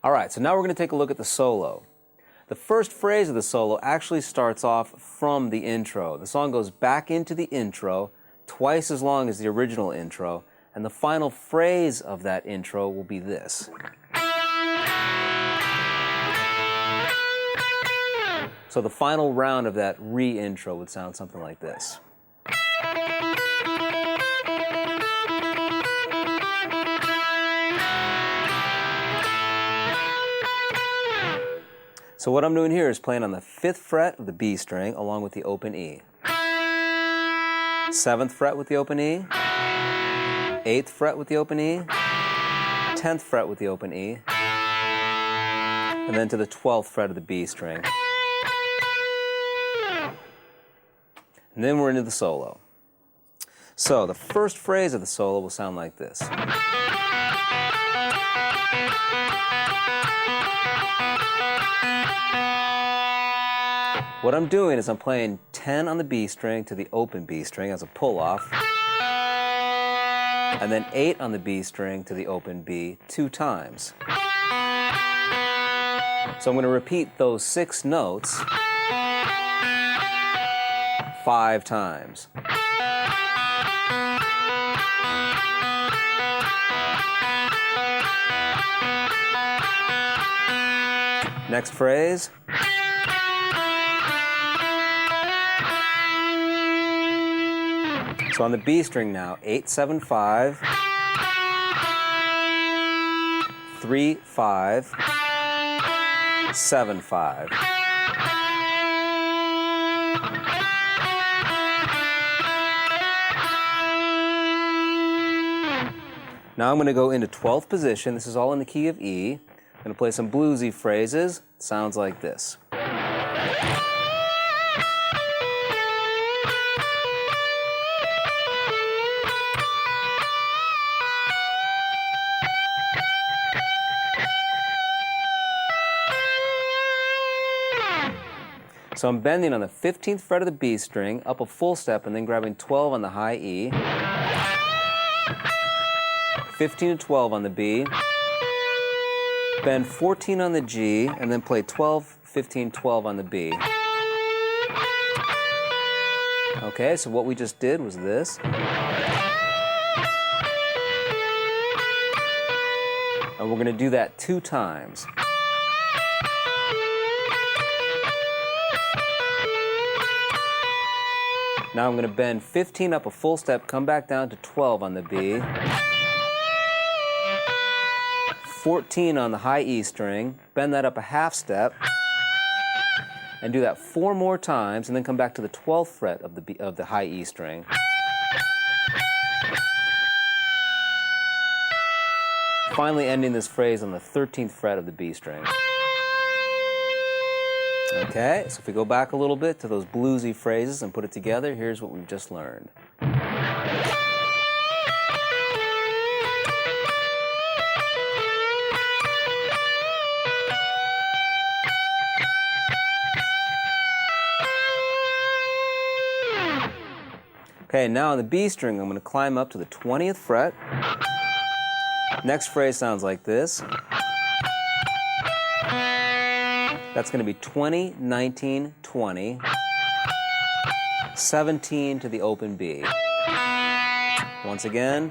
All right, so now we're going to take a look at the solo. The first phrase of the solo actually starts off from the intro. The song goes back into the intro, twice as long as the original intro, and the final phrase of that intro will be this. So the final round of that re-intro would sound something like this. So what I'm doing here is playing on the 5th fret of the B string along with the open E. 7th fret with the open E, 8th fret with the open E, 10th fret with the open E, and then to the 12th fret of the B string. And then we're into the solo. So the first phrase of the solo will sound like this. What I'm doing is I'm playing 10 on the B string to the open B string as a pull-off, and then 8 on the B string to the open B 2 times. So I'm going to repeat those 6 notes 5 times. Next phrase. So on the B string now, 8, 7, 5, 3, 5, 7, 5. Now I'm going to go into 12th position. This is all in the key of E. I'm going to play some bluesy phrases. Sounds like this. So I'm bending on the 15th fret of the B string, up a full step, and then grabbing 12 on the high E. 15 to 12 on the B. Bend 14 on the G, and then play 12, 15, 12 on the B. Okay, so what we just did was this. And we're going to do that 2 times. Now I'm going to bend 15 up a full step, come back down to 12 on the B, 14 on the high E string, bend that up a half step, and do that 4 more times, and then come back to the 12th fret of the high E string. Finally ending this phrase on the 13th fret of the B string. Okay, so if we go back a little bit to those bluesy phrases and put it together, here's what we've just learned. Okay, now on the B string, I'm going to climb up to the 20th fret. Next phrase sounds like this. That's going to be 20, 19, 20, 17 to the open B. Once again.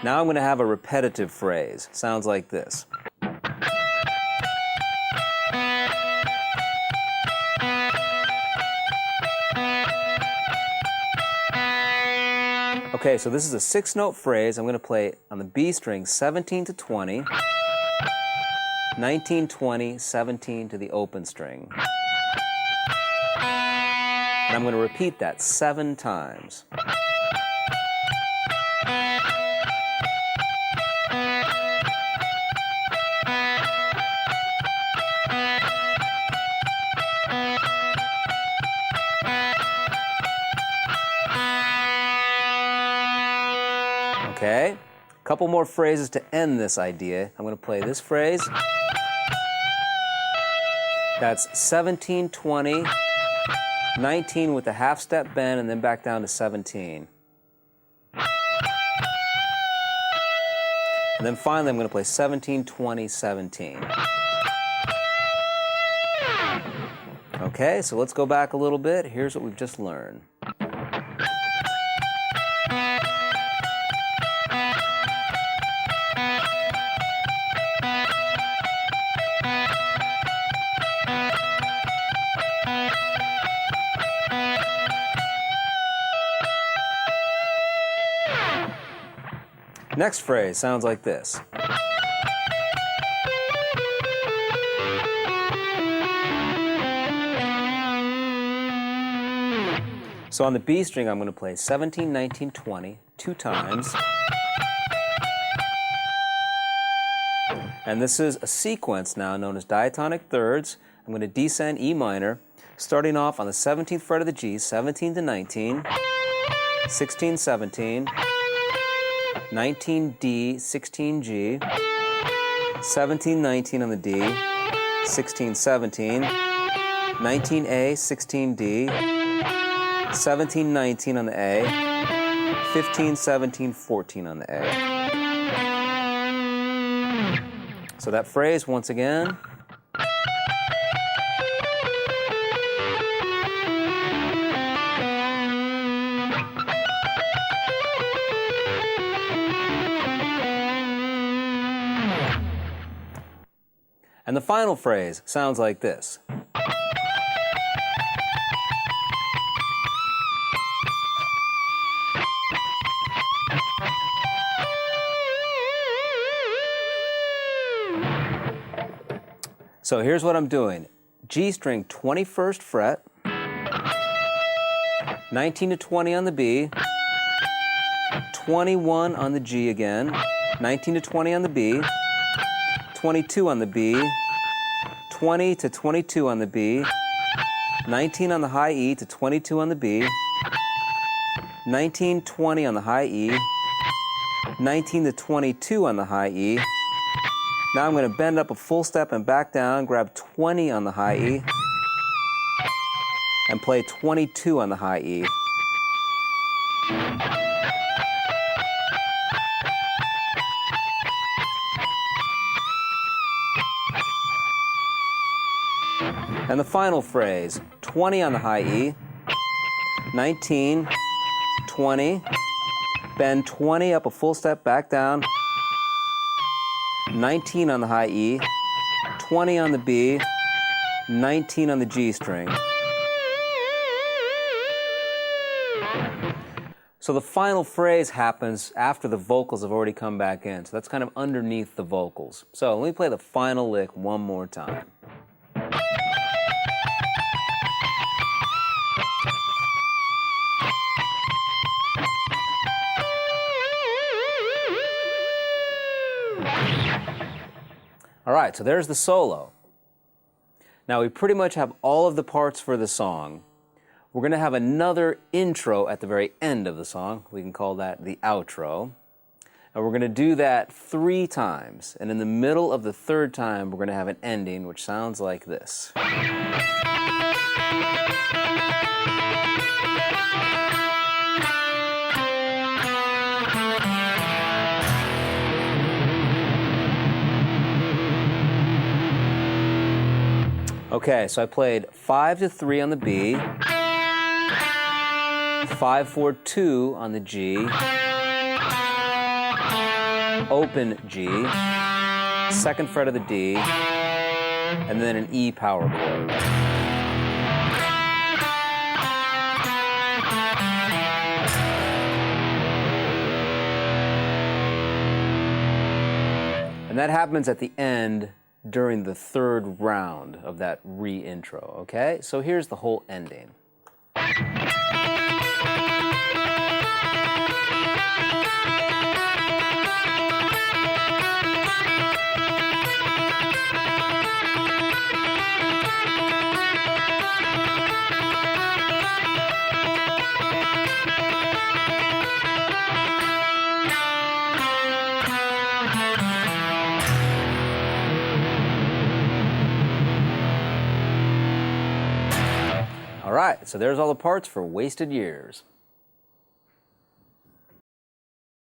Now I'm going to have a repetitive phrase. Sounds like this. Okay, so this is a 6-note phrase. I'm going to play on the B string 17 to 20. 19, 20, 17 to the open string. And I'm going to repeat that 7 times. Okay, a couple more phrases to end this idea. I'm going to play this phrase. That's 17, 20, 19 with a half step bend, and then back down to 17. And then finally, I'm going to play 17, 20, 17. Okay, so let's go back a little bit. Here's what we've just learned. Next phrase sounds like this. So on the B string, I'm going to play 17, 19, 20 2 times. And this is a sequence now known as diatonic thirds. I'm going to descend E minor, starting off on the 17th fret of the G, 17 to 19, 16, 17, 19 D, 16 G, 17, 19 on the D, 16, 17, 19 A, 16 D, 17, 19 on the A, 15, 17, 14 on the A. So that phrase once again. And the final phrase sounds like this. So here's what I'm doing. G string, 21st fret, 19 to 20 on the B, 21 on the G again, 19 to 20 on the B, 22 on the B, 20 to 22 on the B, 19 on the high E to 22 on the B, 19, 20 on the high E, 19 to 22 on the high E. Now I'm going to bend up a full step and back down, grab 20 on the high E, and play 22 on the high E. And the final phrase, 20 on the high E, 19, 20, bend 20 up a full step, back down, 19 on the high E, 20 on the B, 19 on the G string. So the final phrase happens after the vocals have already come back in. So that's kind of underneath the vocals. So let me play the final lick one more time. All right, so there's the solo. Now we pretty much have all of the parts for the song. We're going to have another intro at the very end of the song. We can call that the outro. And we're going to do that 3 times. And in the middle of the 3rd time, we're going to have an ending, which sounds like this. Okay, so I played 5 to 3 on the B, 5, 4, 2 on the G, open G, 2nd fret of the D, and then an E power chord. And that happens at the end during the 3rd round of that re-intro, okay? So here's the whole ending. All right, so there's all the parts for Wasted Years.